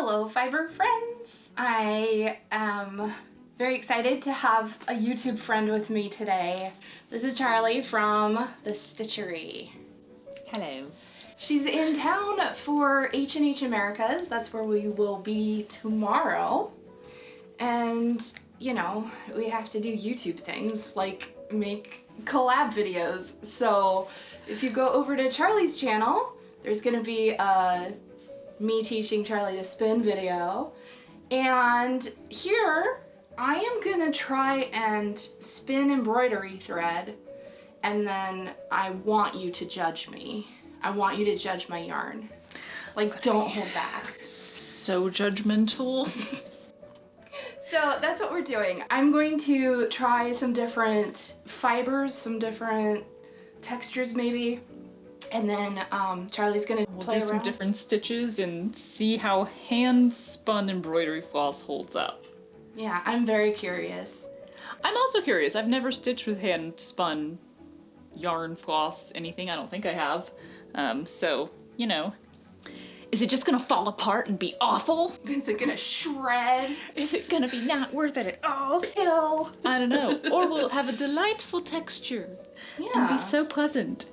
Hello, fiber friends! I am very excited to have a YouTube friend with me today. This is Charlie from the Stitchery. Hello. She's in town for H&H Americas. That's where we will be tomorrow. And, you know, we have to do YouTube things like make collab videos. So if you go over to Charlie's channel, there's gonna be a me teaching Charlie to spin video. And here I am gonna try and spin embroidery thread, and then I want you to judge me. I want you to judge my yarn. Like, don't hold back. So judgmental. So that's what we're doing. I'm going to try some different fibers, some different textures maybe, and then Charlie's gonna play do some different stitches and see how hand spun embroidery floss holds up. Yeah, I'm very curious. I'm also curious. I've never stitched with hand spun yarn, floss, anything. I don't think I have. So, you know, is it just gonna fall apart and be awful? Is it gonna shred? Is it gonna be not worth it at all? Pill. I don't know. Or will it have a delightful texture? Yeah. And be so pleasant.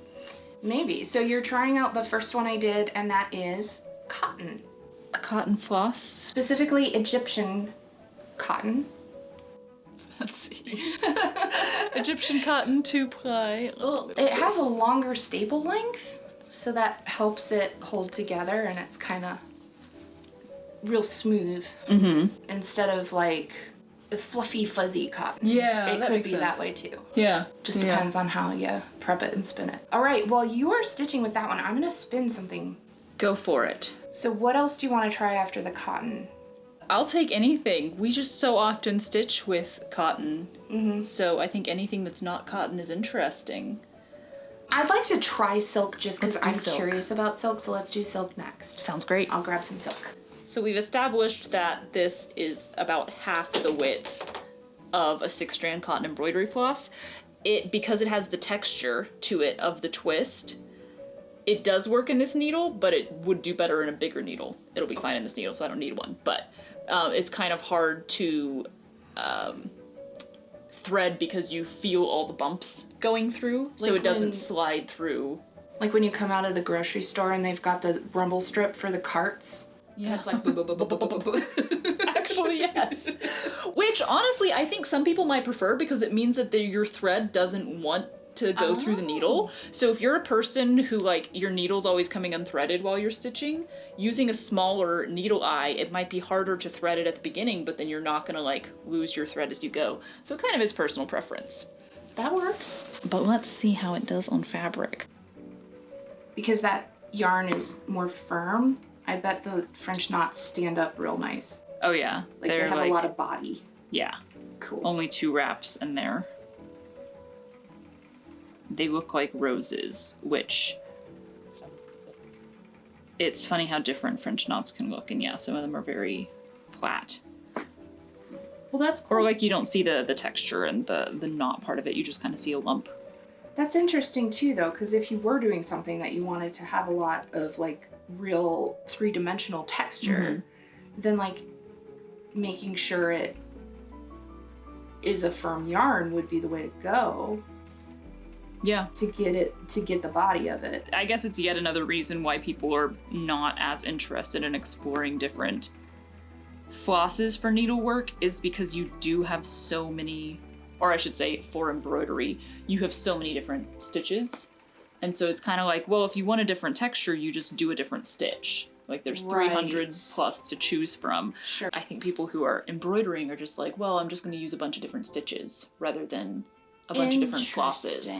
Maybe. So you're trying out the first one I did, and that is cotton. A cotton floss? Specifically Egyptian cotton. Fancy. Egyptian cotton 2-ply. Well, it has a longer staple length, so that helps it hold together, and it's kind of real smooth instead of like fluffy, fuzzy cotton. Yeah, it could be that way too. Yeah. Just depends on how you prep it and spin it. All right, well, you are stitching with that one. I'm gonna spin something. Go for it. So what else do you want to try after the cotton? I'll take anything. We just so often stitch with cotton. So I think anything that's not cotton is interesting. I'd like to try silk just because I'm silk. curious about silk, so let's do silk next. Sounds great. I'll grab some silk. So we've established that this is about half the width of a 6-strand cotton embroidery floss. Because it has the texture to it of the twist, it does work in this needle, but it would do better in a bigger needle. It'll be fine in this needle, so I don't need one. But it's kind of hard to thread because you feel all the bumps going through, so Like it doesn't slide through. Like when you come out of the grocery store and they've got the rumble strip for the carts. Yeah. And it's like boo boo boo boo boo boo boo. Actually, yes. Which, honestly, I think some people might prefer because it means that your thread doesn't want to go through the needle. So if you're a person who, like, your needle's always coming unthreaded while you're stitching, using a smaller needle eye, it might be harder to thread it at the beginning, but then you're not gonna, like, lose your thread as you go. So it kind of is personal preference. That works. But let's see how it does on fabric. Because that yarn is more firm, I bet the French knots stand up real nice. Oh yeah. Like they have a lot of body. Yeah. Cool. Only 2 wraps in there. They look like roses, which it's funny how different French knots can look, and yeah, some of them are very flat. Well, that's cool. Or like you don't see the texture and the knot part of it, you just kind of see a lump. That's interesting too, though, because if you were doing something that you wanted to have a lot of like real 3-dimensional texture, then like making sure it is a firm yarn would be the way to go. Yeah. To get the body of it. I guess it's yet another reason why people are not as interested in exploring different flosses for needlework, is because you do have so many, or I should say for embroidery, you have so many different stitches. And so it's kind of like, well, if you want a different texture, you just do a different stitch. Like there's 300 plus to choose from. Sure. I think people who are embroidering are just like, well, I'm just going to use a bunch of different stitches rather than a bunch of different flosses.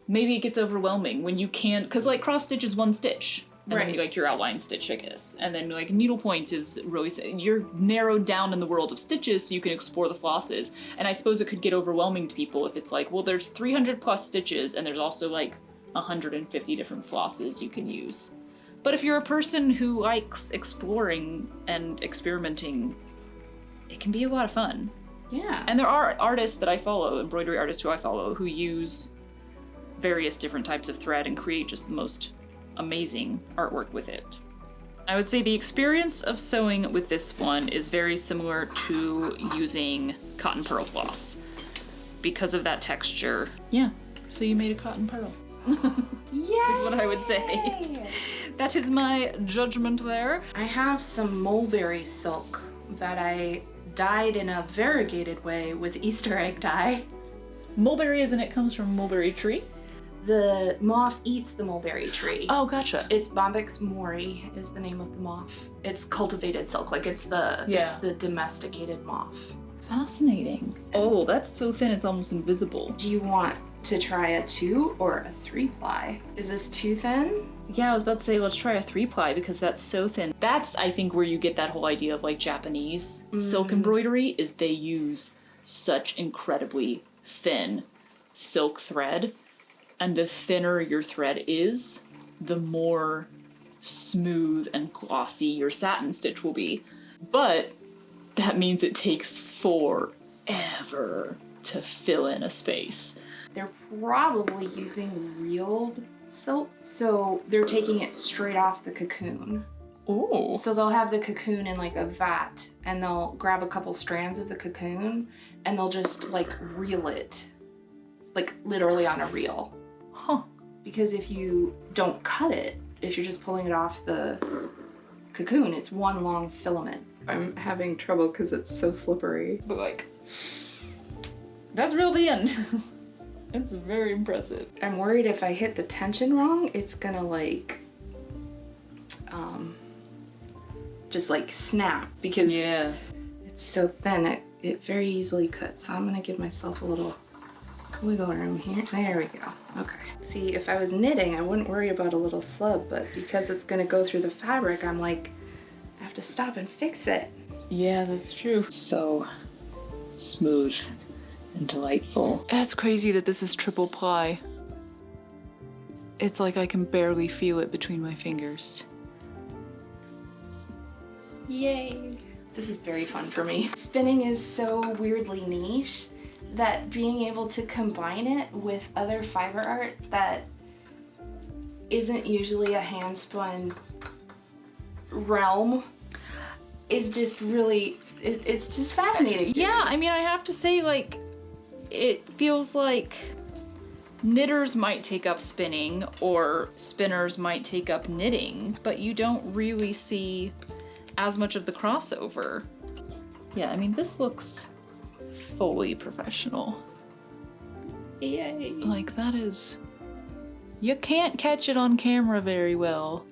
Maybe it gets overwhelming when you can't, because like cross stitch is 1 stitch. And then like your outline stitch, I guess. And then like needlepoint is really, you're narrowed down in the world of stitches so you can explore the flosses. And I suppose it could get overwhelming to people if it's like, well, there's 300 plus stitches and there's also like 150 different flosses you can use. But if you're a person who likes exploring and experimenting, it can be a lot of fun. Yeah. And there are artists that I follow, embroidery artists who I follow, who use various different types of thread and create just the most amazing artwork with it. I would say the experience of sewing with this one is very similar to using cotton pearl floss because of that texture. Yeah, so you made a cotton pearl. Yay! Is what I would say. That is my judgment there. I have some mulberry silk that I dyed in a variegated way with Easter egg dye. Mulberry, isn't it, comes from mulberry tree? The moth eats the mulberry tree. Oh, gotcha. It's Bombyx mori is the name of the moth. It's cultivated silk, like it's the domesticated moth. Fascinating. Oh, that's so thin it's almost invisible. Do you want to try a 2 or a 3-ply? Is this too thin? Yeah, I was about to say let's try a 3-ply because that's so thin. That's, I think, where you get that whole idea of like Japanese silk embroidery is they use such incredibly thin silk thread. And the thinner your thread is, the more smooth and glossy your satin stitch will be. But that means it takes forever to fill in a space. They're probably using reeled silk, so they're taking it straight off the cocoon. Oh. So they'll have the cocoon in like a vat, and they'll grab a couple strands of the cocoon, and they'll just like reel it, like literally on a reel. Huh. Because if you don't cut it, if you're just pulling it off the cocoon, it's one long filament. I'm having trouble because it's so slippery. But like, that's real thin. It's very impressive. I'm worried if I hit the tension wrong, it's gonna like, just like snap because it's so thin, it very easily cuts. So I'm gonna give myself a little wiggle room here. There we go. Okay. See, if I was knitting, I wouldn't worry about a little slub, but because it's gonna go through the fabric, I'm like, I have to stop and fix it. Yeah, that's true. So smooth and delightful. That's crazy that this is 3-ply. It's like I can barely feel it between my fingers. Yay. This is very fun for me. Spinning is so weirdly niche that being able to combine it with other fiber art that isn't usually a hand spun realm is just really, it's just fascinating. Yeah, I mean, I have to say, like, it feels like knitters might take up spinning or spinners might take up knitting, but you don't really see as much of the crossover. Yeah, I mean, this looks fully professional. Yay. Like, that is... You can't catch it on camera very well.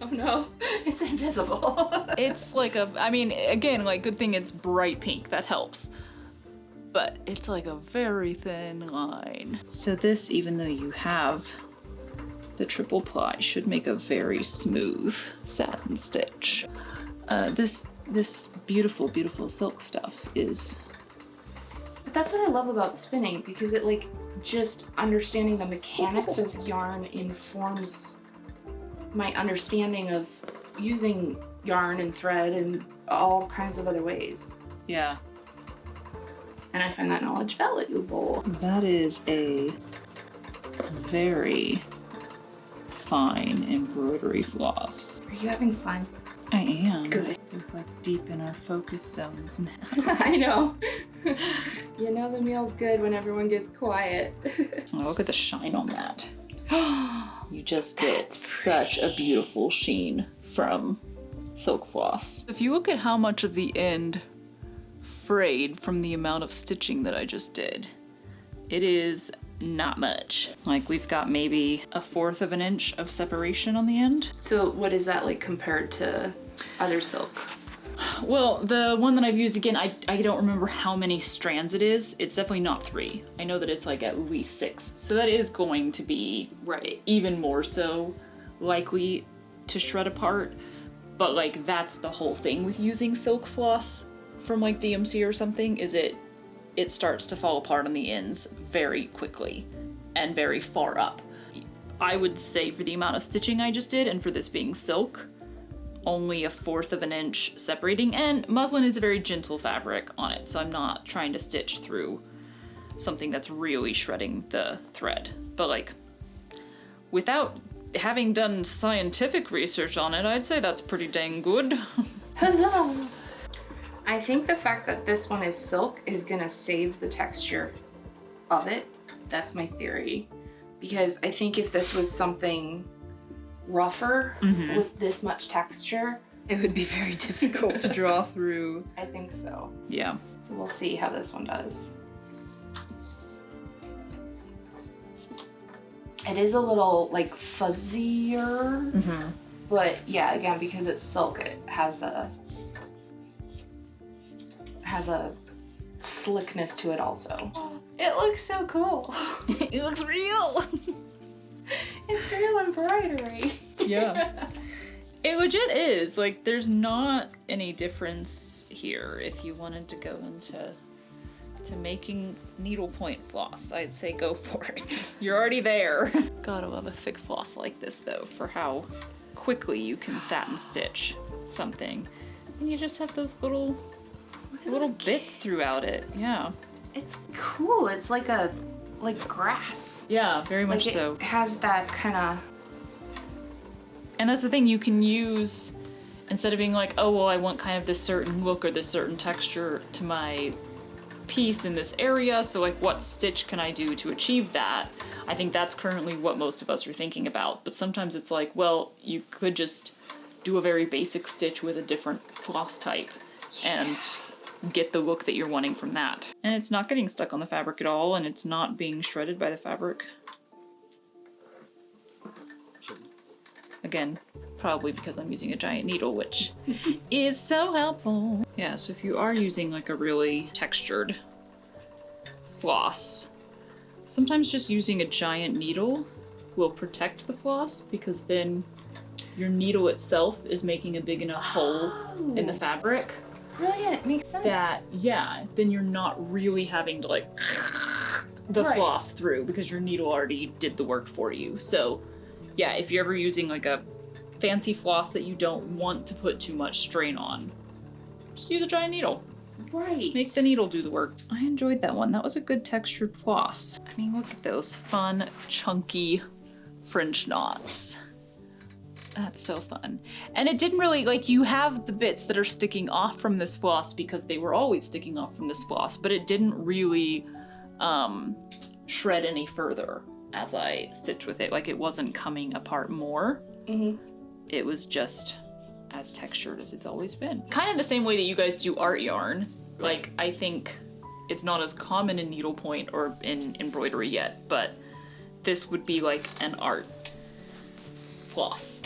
Oh no, it's invisible. It's like a... I mean, again, like, good thing it's bright pink. That helps. But it's like a very thin line. So this, even though you have the 3-ply, should make a very smooth satin stitch. This beautiful, beautiful silk stuff is... But that's what I love about spinning, because it like just understanding the mechanics of yarn informs my understanding of using yarn and thread and all kinds of other ways. Yeah. And I find that knowledge valuable. That is a very fine embroidery floss. Are you having fun? I am. Good. We're like deep in our focus zones now. I know. You know the meal's good when everyone gets quiet. Oh, look at the shine on that. You just get such a beautiful sheen from silk floss. If you look at how much of the end frayed from the amount of stitching that I just did, it is not much. Like, we've got maybe 1/4 of an inch of separation on the end. So what is that like compared to other silk? Well, the one that I've used, again, I don't remember how many strands it is. It's definitely not 3. I know that it's like at least 6. So that is going to be even more so likely to shred apart. But like, that's the whole thing with using silk floss from like DMC or something, is it starts to fall apart on the ends very quickly and very far up. I would say for the amount of stitching I just did, and for this being silk, only 1/4 of an inch separating, and muslin is a very gentle fabric on it, so I'm not trying to stitch through something that's really shredding the thread. But like, without having done scientific research on it, I'd say that's pretty dang good. Huzzah! I think the fact that this one is silk is gonna save the texture of it. That's my theory. Because I think if this was something rougher with this much texture, it would be very difficult to draw through. I think so. Yeah. So we'll see how this one does. It is a little like fuzzier, but yeah, again, because it's silk, it has a slickness to it also. It looks so cool. It looks real. It's real embroidery. Yeah. It legit is. Like, there's not any difference here if you wanted to go into making needlepoint floss. I'd say go for it. You're already there. Gotta love a thick floss like this, though, for how quickly you can satin stitch something. And you just have those little bits throughout it. Yeah. It's cool. It's like grass. Yeah, very much like so. It has that kind of... And that's the thing, you can use, instead of being like, oh, well, I want kind of this certain look or this certain texture to my piece in this area, so like what stitch can I do to achieve that? I think that's currently what most of us are thinking about, but sometimes it's like, well, you could just do a very basic stitch with a different floss type and get the look that you're wanting from that. And it's not getting stuck on the fabric at all, and it's not being shredded by the fabric. Again, probably because I'm using a giant needle, which is so helpful. Yeah, so if you are using like a really textured floss, sometimes just using a giant needle will protect the floss, because then your needle itself is making a big enough hole in the fabric. Brilliant, makes sense. That, yeah, then you're not really having to like the floss through, because your needle already did the work for you. So yeah, if you're ever using like a fancy floss that you don't want to put too much strain on, just use a giant needle. Right. Make the needle do the work. I enjoyed that one. That was a good textured floss. I mean, look at those fun, chunky French knots. That's so fun. And it didn't really, like, you have the bits that are sticking off from this floss because they were always sticking off from this floss, but it didn't really shred any further as I stitched with it. Like, it wasn't coming apart more. It was just as textured as it's always been. Kind of the same way that you guys do art yarn. Like, I think it's not as common in needlepoint or in embroidery yet, but this would be like an art floss,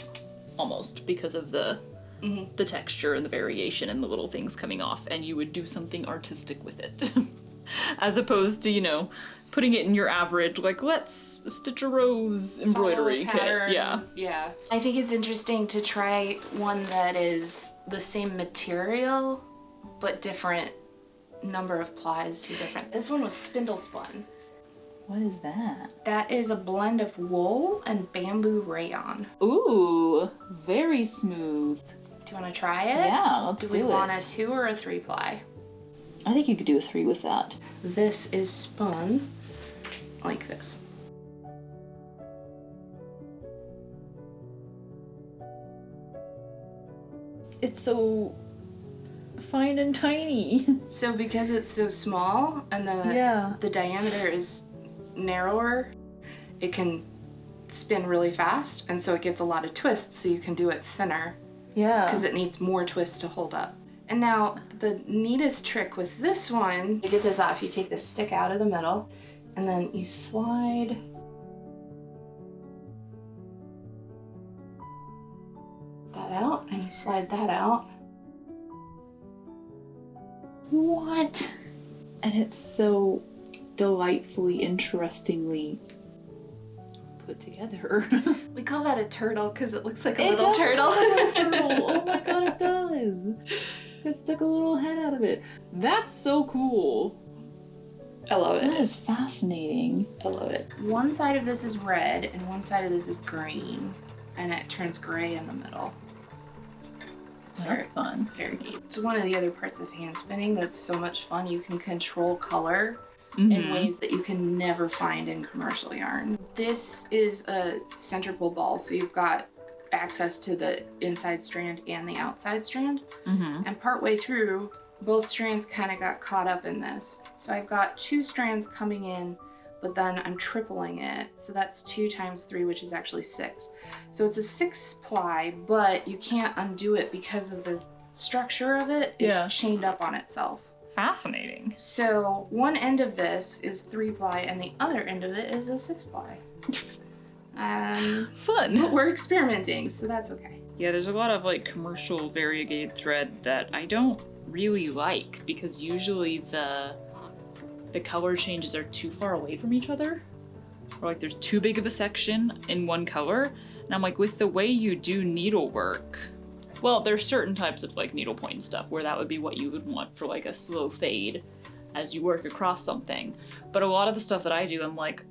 almost, because of the texture and the variation and the little things coming off, and you would do something artistic with it. As opposed to, you know, putting it in your average, like, let's stitch a rose embroidery kit. Yeah. Yeah. I think it's interesting to try one that is the same material, but different number of plies, so different. This one was spindle spun. What is that? That is a blend of wool and bamboo rayon. Ooh, very smooth. Do you want to try it? Yeah, let's do it. Do we want a 2 or a 3 ply? I think you could do a 3 with that. This is spun like this. It's so fine and tiny. So because it's so small and the diameter is narrower, it can spin really fast, and so it gets a lot of twists, so you can do it thinner. Yeah. Because it needs more twists to hold up. And now the neatest trick with this one, you get this off, you take the stick out of the middle, and then you slide that out, and you slide that out. What? And it's so delightfully, interestingly put together. We call that a turtle because it looks like a It little does turtle. look like a little turtle. Oh my god, it does. It stuck a little head out of it. That's so cool. I love That it. is fascinating. I love it. One side of this is red and one side of this is green, and it turns gray in the middle. It's That's fun. very neat. It's one of the other parts of hand spinning that's so much fun. You can control color in ways that you can never find in commercial yarn. This is a center pull ball, so you've got access to the inside strand and the outside strand. And partway through, both strands kind of got caught up in this. So I've got 2 strands coming in, but then I'm tripling it. So that's 2 times 3, which is actually 6. So it's a 6 ply, but you can't undo it because of the structure of it. It's chained up on itself. Fascinating. So one end of this is 3 ply and the other end of it is a 6 ply. Fun. But we're experimenting, so that's okay. Yeah, there's a lot of like commercial variegated thread that I don't really like because usually the color changes are too far away from each other. Or like there's too big of a section in one color. And I'm like, with the way you do needlework, well, there's certain types of like needlepoint stuff where that would be what you would want for like a slow fade as you work across something. But a lot of the stuff that I do, I'm like,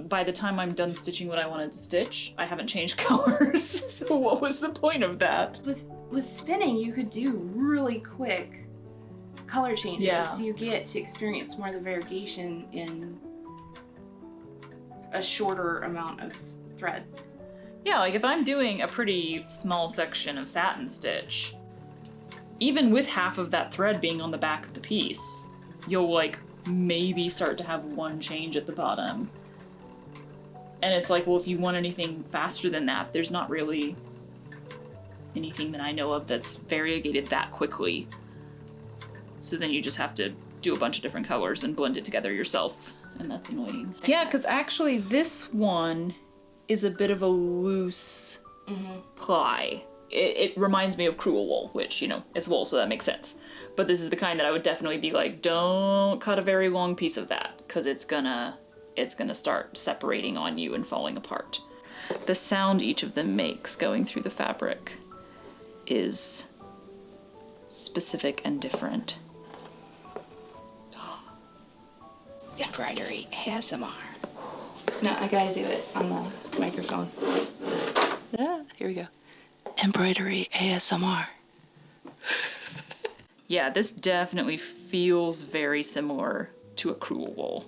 by the time I'm done stitching what I wanted to stitch, I haven't changed colors. So what was the point of that? With spinning, you could do really quick color changes, so you get to experience more of the variegation in a shorter amount of thread. Yeah, like if I'm doing a pretty small section of satin stitch, even with half of that thread being on the back of the piece, you'll like maybe start to have one change at the bottom. And it's like, well, if you want anything faster than that, there's not really anything that I know of that's variegated that quickly. So then you just have to do a bunch of different colors and blend it together yourself, and that's annoying. Yeah, because actually this one is a bit of a loose ply. It reminds me of crewel wool, which, you know, is wool, so that makes sense. But this is the kind that I would definitely be like, don't cut a very long piece of that, because it's gonna start separating on you and falling apart. The sound each of them makes going through the fabric is specific and different. Embroidery ASMR. No, I gotta do it on the microphone. Here we go. Embroidery ASMR. Yeah, this definitely feels very similar to a crewel wool.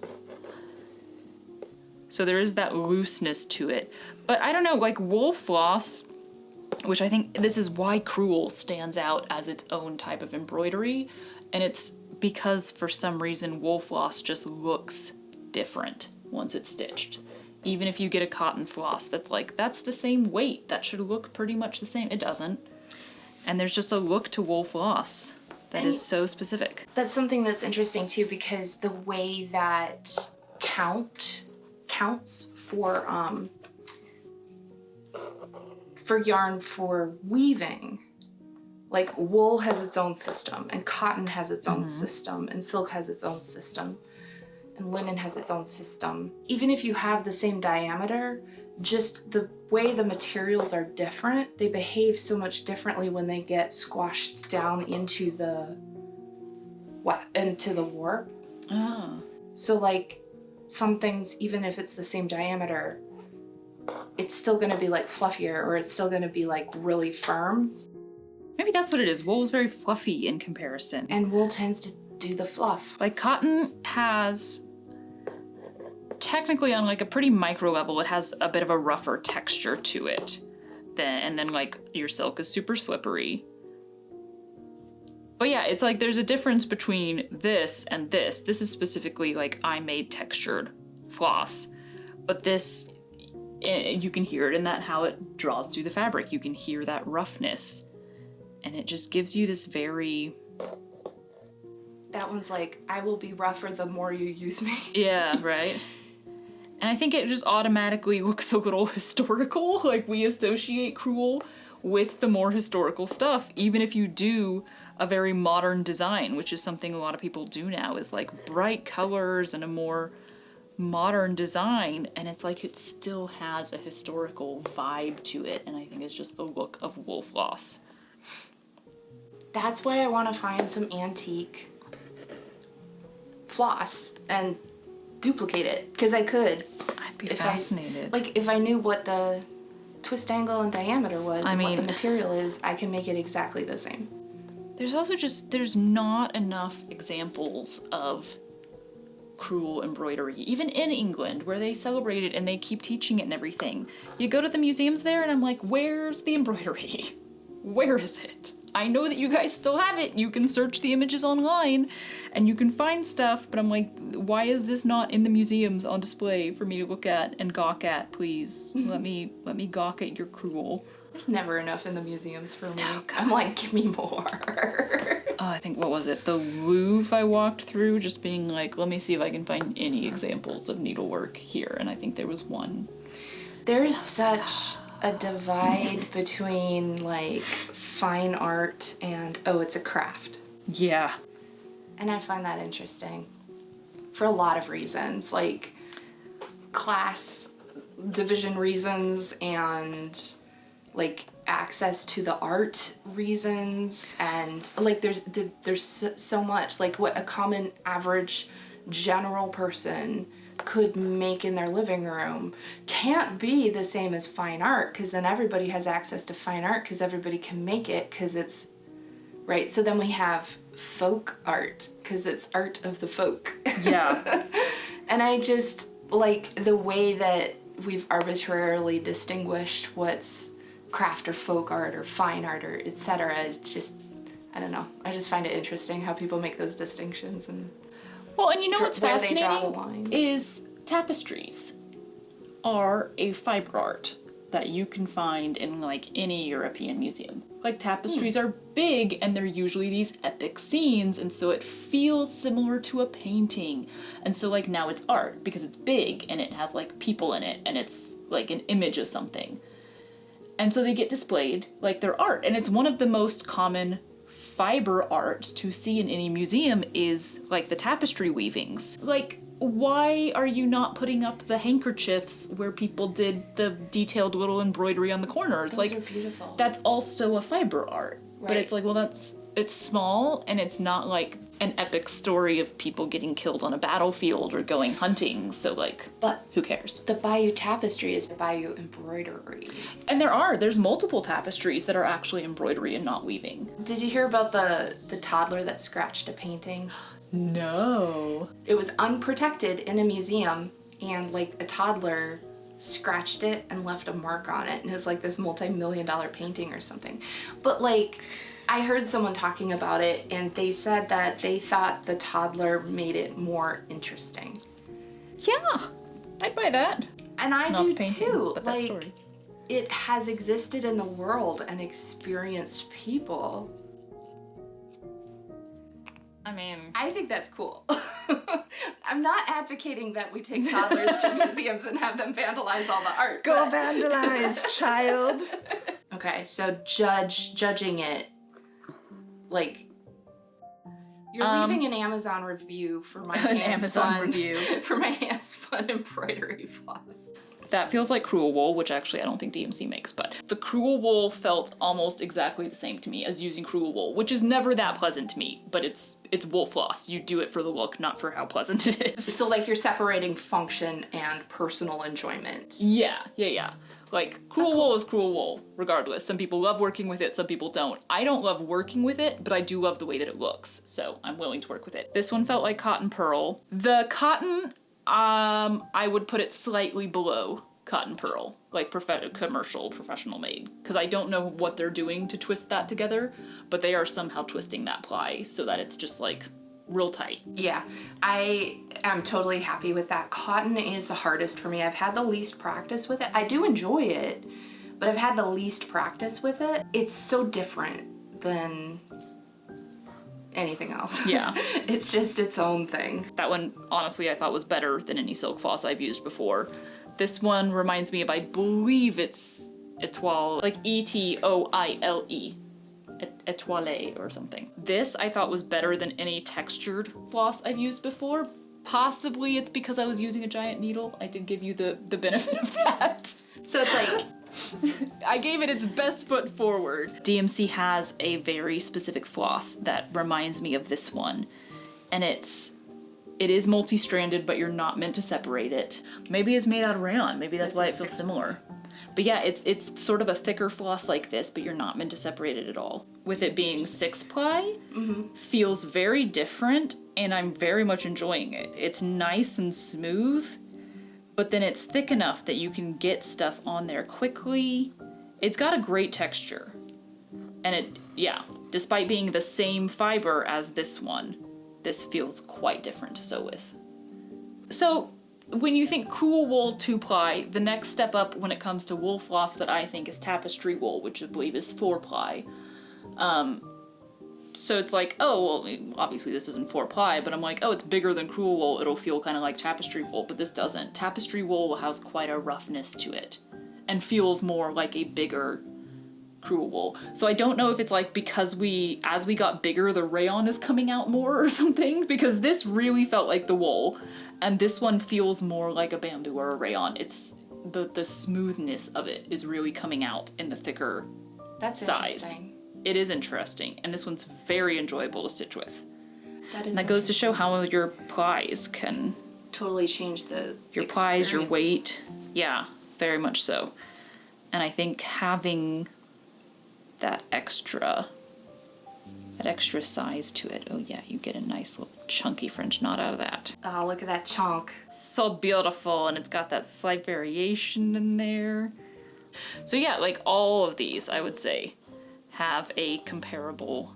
So there is that looseness to it. But I don't know, like wool floss, which I think this is why crewel stands out as its own type of embroidery. And it's because for some reason wool floss just looks different once it's stitched. Even if you get a cotton floss that's like, that's the same weight, that should look pretty much the same. It doesn't. And there's just a look to wool floss that is so specific. That's something that's interesting too, because the way that counts for yarn for weaving, like wool has its own system, and cotton has its own system, and silk has its own system, and linen has its own system. Even if you have the same diameter, just the way the materials are different, they behave so much differently when they get squashed down into the warp. Oh. So like some things, even if it's the same diameter, it's still gonna be like fluffier, or it's still gonna be like really firm. Maybe that's what it is. Wool is very fluffy in comparison. And wool tends to do the fluff. Like cotton has, technically on like a pretty micro level, it has a bit of a rougher texture to it. And then like your silk is super slippery. But yeah, it's like there's a difference between this and this. This is specifically like I made textured floss. But this, you can hear it in that how it draws through the fabric. You can hear that roughness. And it just gives you this very... That one's like, I will be rougher the more you use me. Yeah, right? And I think it just automatically looks a little historical. Like we associate crewel with the more historical stuff, even if you do a very modern design, which is something a lot of people do now, is like bright colors and a more modern design. And it's like it still has a historical vibe to it. And I think it's just the look of wool floss. That's why I want to find some antique floss and duplicate it, because I could. I'd be fascinated. If I knew what the twist angle and diameter was, and what the material is, I can make it exactly the same. There's also just, there's not enough examples of crewel embroidery, even in England, where they celebrate it and they keep teaching it and everything. You go to the museums there and I'm like, where's the embroidery? Where is it? I know that you guys still have it. You can search the images online and you can find stuff, but I'm like, why is this not in the museums on display for me to look at and gawk at, please? Let me gawk at your crewel. There's never enough in the museums for me. I'm like, give me more. I think, what was it? The Louvre I walked through, just being like, let me see if I can find any examples of needlework here. And I think there was one. There's such a divide between like fine art and, oh, it's a craft. Yeah. And I find that interesting for a lot of reasons, like class division reasons and like access to the art reasons, and like there's so much, like what a common average general person could make in their living room can't be the same as fine art, because then everybody has access to fine art because everybody can make it because it's right. So then we have folk art because it's art of the folk. Yeah. And I just like the way that we've arbitrarily distinguished what's craft or folk art or fine art or etc. It's just, I don't know. I just find it interesting how people make those distinctions and well, and you know what's where they draw the fascinating lines. is tapestries are a fiber art that you can find in like any European museum. Like tapestries are big and they're usually these epic scenes, and so it feels similar to a painting. And so like now it's art because it's big and it has like people in it and it's like an image of something. And so they get displayed like they're art, and it's one of the most common fiber arts to see in any museum is like the tapestry weavings. Like, why are you not putting up the handkerchiefs where people did the detailed little embroidery on the corners? Those like, are beautiful. That's also a fiber art. But Right. it's like, well, it's small and it's not like an epic story of people getting killed on a battlefield or going hunting. So like, But who cares? the Bayou tapestry is Bayou embroidery. And there's multiple tapestries that are actually embroidery and not weaving. Did you hear about the toddler that scratched a painting? No. It was unprotected in a museum, and like a toddler scratched it and left a mark on it, and it was like this multi-million-dollar painting or something. But like, I heard someone talking about it and they said that they thought the toddler made it more interesting. Yeah, I'd buy that. And I Not do the painting, too. but that like, story. It has existed in the world and experienced people. I mean, I think that's cool. I'm not advocating that we take toddlers to museums and have them vandalize all the art. Go but- vandalize, child. Okay, so judging it, like, you're leaving an Amazon review for my An Handspun Amazon review. for my Handspun embroidery floss. that feels like crewel wool, which actually I don't think DMC makes, but the crewel wool felt almost exactly the same to me as using crewel wool, which is never that pleasant to me, but it's wool floss. You do it for the look, not for how pleasant it is. So like you're separating function and personal enjoyment. Yeah. Like, crewel wool is crewel wool, regardless. Some people love working with it, some people don't. I don't love working with it, but I do love the way that it looks, so I'm willing to work with it. This one felt like cotton pearl. The cotton, I would put it slightly below cotton pearl, like commercial, professional made, because I don't know what they're doing to twist that together, but they are somehow twisting that ply so that it's just like real tight. Yeah, I am totally happy with that. Cotton is the hardest for me. I've had the least practice with it. I do enjoy it, but I've had the least practice with it. It's so different than anything else. Yeah. It's just its own thing. That one, honestly, I thought was better than any silk floss I've used before. This one reminds me of, I believe it's Etoile, like E-T-O-I-L-E. Etoile or something. This I thought was better than any textured floss I've used before. Possibly it's because I was using a giant needle. I did give you the benefit of that. So it's like, I gave it its best foot forward. DMC has a very specific floss that reminds me of this one. And it is multi-stranded, but you're not meant to separate it. Maybe it's made out of rayon. Maybe that's This why is it feels similar. But yeah, it's sort of a thicker floss like this, but you're not meant to separate it at all. With it being 6-ply, feels very different, and I'm very much enjoying it. It's nice and smooth, but then it's thick enough that you can get stuff on there quickly. It's got a great texture. And despite being the same fiber as this one, this feels quite different to sew with. So, when you think crewel wool 2-ply, the next step up when it comes to wool floss that I think is tapestry wool, which I believe is 4-ply. So it's like, oh, well, obviously this isn't 4-ply, but I'm like, oh, it's bigger than crewel wool, it'll feel kind of like tapestry wool, but this doesn't. Tapestry wool has quite a roughness to it, and feels more like a bigger crewel wool. So I don't know if it's like because as we got bigger, the rayon is coming out more or something, because this really felt like the wool, and this one feels more like a bamboo or a rayon. It's the smoothness of it is really coming out in the thicker size. Interesting. It is interesting, and this one's very enjoyable to stitch with. That goes to show how your plies can totally change the your plies, your weight. Yeah, very much so. And I think having that extra size to it. Oh yeah, you get a nice little chunky French knot out of that. Oh, look at that chunk. So beautiful, and it's got that slight variation in there. So yeah, like all of these, I would say, have a comparable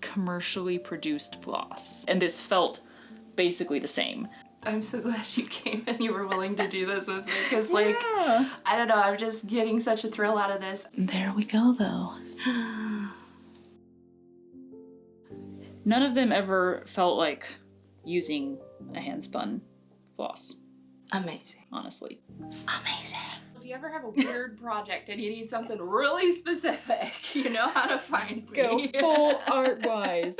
commercially produced floss. And this felt basically the same. I'm so glad you came and you were willing to do this with me, because like, I don't know, I'm just getting such a thrill out of this. There we go though. None of them ever felt like using a handspun floss. Amazing. Honestly. Amazing. If you ever have a weird project and you need something really specific, you know how to find me. Go full art-wise.